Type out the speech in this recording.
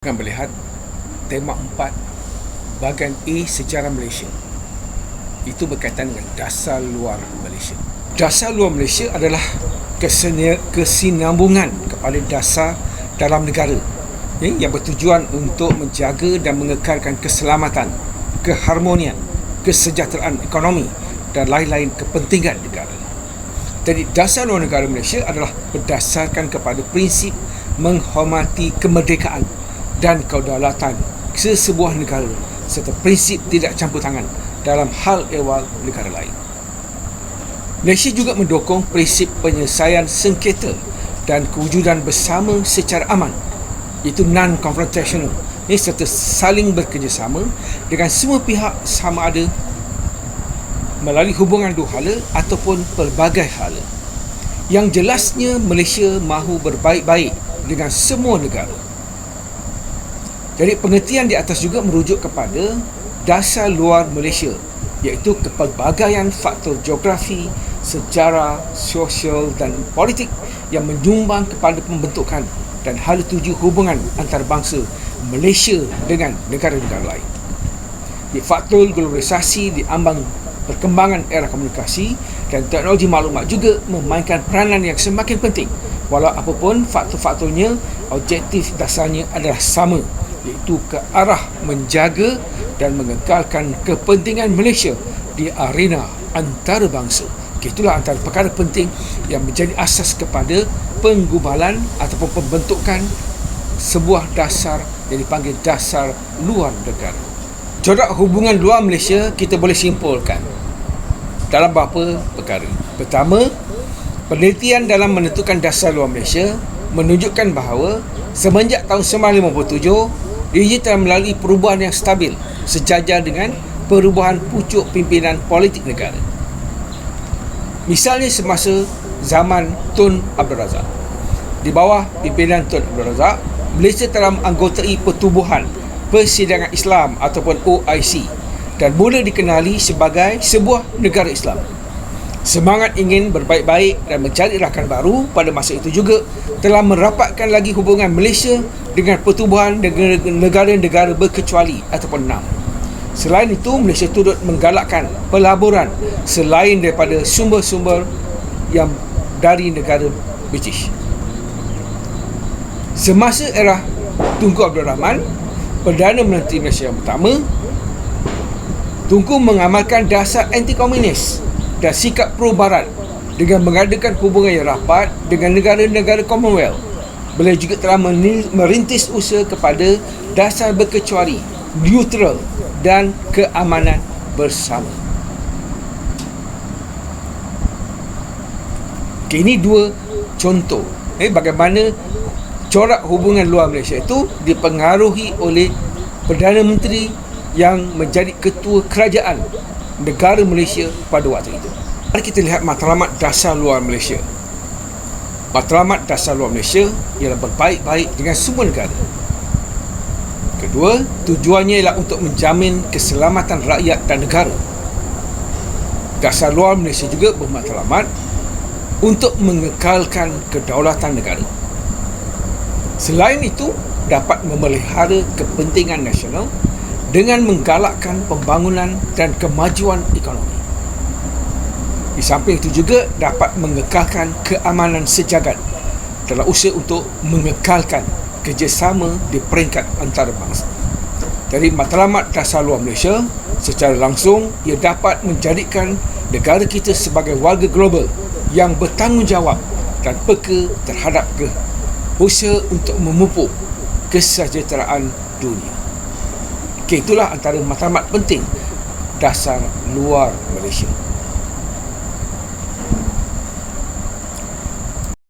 Akan melihat tema 4 bahagian A sejarah Malaysia. Itu berkaitan dengan dasar luar Malaysia. Dasar luar Malaysia adalah kesinambungan kepada dasar dalam negara yang bertujuan untuk menjaga dan mengekalkan keselamatan, keharmonian, kesejahteraan ekonomi dan lain-lain kepentingan negara. Jadi dasar luar negara Malaysia adalah berdasarkan kepada prinsip menghormati kemerdekaan dan kedaulatan sesebuah negara serta prinsip tidak campur tangan dalam hal ehwal negara lain. Malaysia juga mendukung prinsip penyelesaian sengketa dan kewujudan bersama secara aman, iaitu non-confrontational, serta saling bekerjasama dengan semua pihak sama ada melalui hubungan dua hala ataupun pelbagai hala. Yang jelasnya Malaysia mahu berbaik-baik dengan semua negara. Jadi pengertian di atas juga merujuk kepada dasar luar Malaysia, iaitu kepelbagaian faktor geografi, sejarah, sosial dan politik yang menyumbang kepada pembentukan dan hala tuju hubungan antarabangsa Malaysia dengan negara-negara lain. Di faktor globalisasi di ambang perkembangan era komunikasi dan teknologi maklumat juga memainkan peranan yang semakin penting. Walau apapun faktor-faktornya, objektif dasarnya adalah sama, iaitu ke arah menjaga dan mengekalkan kepentingan Malaysia di arena antarabangsa. Itulah antara perkara penting yang menjadi asas kepada penggubalan ataupun pembentukan sebuah dasar yang dipanggil dasar luar negara. Corak hubungan luar Malaysia kita boleh simpulkan dalam beberapa perkara. Pertama, penelitian dalam menentukan dasar luar Malaysia menunjukkan bahawa semenjak tahun 1957 ia telah melalui perubahan yang stabil sejajar dengan perubahan pucuk pimpinan politik negara. Misalnya semasa zaman Tun Abdul Razak, di bawah pimpinan Tun Abdul Razak, Malaysia telah menganggotai Pertubuhan Persidangan Islam ataupun OIC dan mula dikenali sebagai sebuah negara Islam. Semangat ingin berbaik-baik dan mencari rakan baru pada masa itu juga telah merapatkan lagi hubungan Malaysia dengan pertubuhan negara-negara berkecuali ataupun NAM. Selain itu, Malaysia turut menggalakkan pelaburan selain daripada sumber-sumber yang dari negara British. Semasa era Tunku Abdul Rahman, Perdana Menteri Malaysia yang pertama, Tunku mengamalkan dasar anti-komunis dan sikap pro-barat dengan mengadakan hubungan yang rapat dengan negara-negara Commonwealth. Beliau juga telah merintis usaha kepada dasar berkecuali, neutral dan keamanan bersama. Ini dua contoh bagaimana corak hubungan luar Malaysia itu dipengaruhi oleh Perdana Menteri yang menjadi ketua kerajaan negara Malaysia pada waktu itu. Mari kita lihat matlamat dasar luar Malaysia. Matlamat dasar luar Malaysia ialah berbaik-baik dengan semua negara. Kedua, tujuannya ialah untuk menjamin keselamatan rakyat dan negara. Dasar luar Malaysia juga bermatlamat untuk mengekalkan kedaulatan negara. Selain itu, dapat memelihara kepentingan nasional dengan menggalakkan pembangunan dan kemajuan ekonomi. Di samping itu juga dapat mengekalkan keamanan sejagat dalam usaha untuk mengekalkan kerjasama di peringkat antarabangsa. Dari matlamat dasar luar Malaysia, secara langsung ia dapat menjadikan negara kita sebagai warga global yang bertanggungjawab dan peka terhadap usaha untuk memupuk kesejahteraan dunia. Itulah antara matlamat penting dasar luar Malaysia.